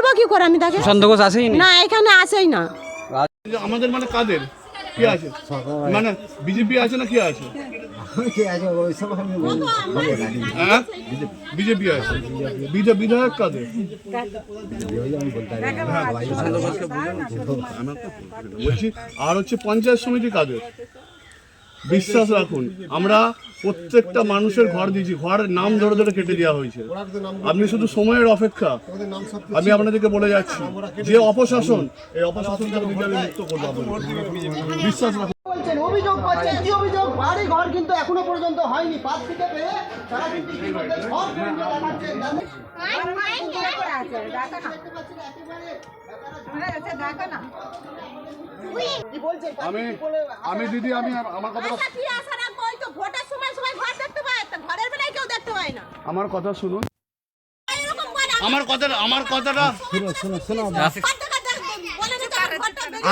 বলবো কি করে আমি তাকে? সুশান্ত ঘোষ আসেই না, এখানে আসেই না। আমাদের মানে কাদের কি আছে, মানে বিজেপি আছে না কি আছে? হ্যাঁ বিজেপি আছে। বিধায়ক কাদের? বলছি আর হচ্ছে পঞ্চায়েত সমিতি কাদের? বিশ্বাস রাখুন, আমরা প্রত্যেকটা মানুষের ঘর দিয়েছি, ঘরের নাম ধরে ধরে কেটে দেওয়া হয়েছে। আপনি শুধু সময়ের অপেক্ষা। আমি আপনাদেরকে বলে যাচ্ছি, যে অপশাসন, এই অপশাসন থেকে আমি মুক্ত করবো। বিশ্বাস রাখুন। অভিযোগ করছেন, কি অভিযোগ? বাড়ি ঘর কিন্তু এখনো পর্যন্ত হয়নি। পাঁচ থেকে পেয়ে তারা কিন্তু কি করছে? সব কেন্দ্র দেখাচ্ছেন। আমি দিদি আমি আমার কথা আমার কথা শুনুন। আমার কথাটা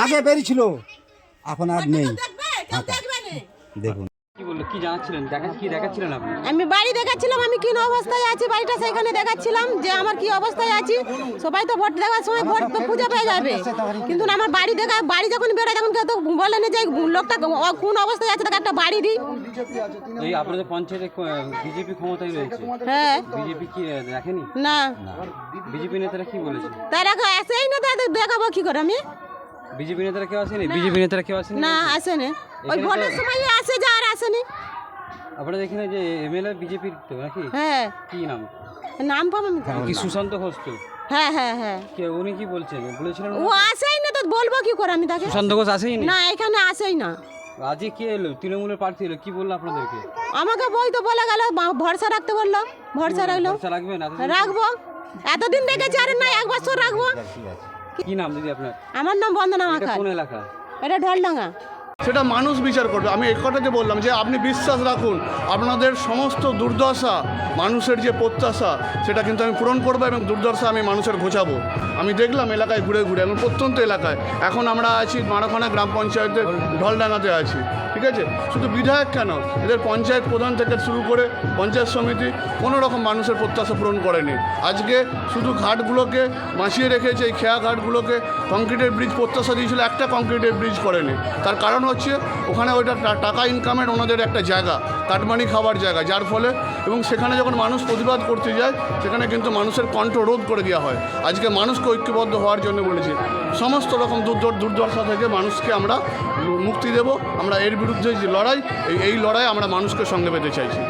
আগে বেরিয়েছিল, এখন আর নেই। দেখুন কি জানাচ্ছিলেন, কি দেখাচ্ছিলেন আপনি? আমি বাড়ি দেখাচ্ছিলাম, আমি কি অবস্থায় আছি বাড়িটা সেখানে দেখাচ্ছিলাম যে আমার কি অবস্থায় আছি। সবাই তো ভোট দেওয়ার সময় ভোট খুঁজে পেয়ে যাবে, কিন্তু আমার বাড়ি যখন বেরোয় তখন কেউ তো বলে না যে লোকটা কোন অবস্থায় আছে, তাকে একটা বাড়ি দিই। এই আপনাদের পঞ্চায়েতে বিজেপি ক্ষমতায় রয়েছে, হ্যাঁ বিজেপি কি দেখেনি? না, বিজেপি নেতারা কি বলেছে? তারা আসেই না, তাদের দেখাবো কি করে আমি? বিজেপি নেতারা কেউ আসেনি? বিজেপি নেতারা কেউ আসেনি? না, আসেনি। ওই ভোটের সময় আসে, যা আর আসেনি। আপনারা এখানে যে এমএলএ বিজেপির তো নাকি? হ্যাঁ। কি নাম? নাম পাবো কি সুশান্ত ঘোষ তো? হ্যাঁ হ্যাঁ হ্যাঁ। কে উনি কি বলেছিলেন? ও আসেই না, তো বলবো কি করে আমি তাকে? সুশান্ত ঘোষ আসেই না, এখানে আসেই না। আজকে কে এলো? তৃণমূলের প্রার্থী এলো, কি বললো আপনাদেরকে? আমাকে বই তো বলে গেল, ভরসা রাখতে বললো। ভরসা রাখলো, রাখবেন? রাখবো। এতদিন দেখেছি, আর না 1 বছর রাখবো। কি নাম দিদি আপনার? আমার নাম বন্দনা মাখার। কোন এলাকা? এটা ঢলডাঙ্গা। সেটা মানুষ বিচার করবে। আমি এই কথাতে বললাম যে আপনি বিশ্বাস রাখুন, আপনাদের সমস্ত দুর্দশা, মানুষের যে প্রত্যাশা, সেটা কিন্তু আমি পূরণ করবো এবং দুর্দশা আমি মানুষের ঘোচাবো। আমি দেখলাম এলাকায় ঘুরে ঘুরে, এবং প্রত্যন্ত এলাকায়। এখন আমরা আছি মারাখানা গ্রাম পঞ্চায়েতের ঢলডাঙ্গাতে আছি, ঠিক আছে? শুধু বিধায়ক কেন, এদের পঞ্চায়েত প্রধান থেকে শুরু করে পঞ্চায়েত সমিতি কোনো রকম মানুষের প্রত্যাশা পূরণ করেনি। আজকে শুধু ঘাটগুলোকে বাঁচিয়ে রেখেছে, এই খেয়া ঘাটগুলোকে কংক্রিটের ব্রিজ প্রত্যাশা দিয়েছিল, একটা কংক্রিটের ব্রিজ করেনি। তার কারণ হচ্ছে ওখানে ওইটা টাকা ইনকামের ওনাদের একটা জায়গা, কাটমানি খাওয়ার জায়গা, যার ফলে এবং সেখানে যখন মানুষ প্রতিবাদ করতে যায়, সেখানে কিন্তু মানুষের কণ্ঠ রোধ করে দেওয়া হয়। আজকে মানুষকে ঐক্যবদ্ধ হওয়ার জন্য বলেছি, সমস্ত রকম দুর্দশা থেকে মানুষকে আমরা মুক্তি দেব। আমরা এর বিরুদ্ধে যে লড়াই, এই লড়াই আমরা মানুষকে সঙ্গে পেতে চাইছি।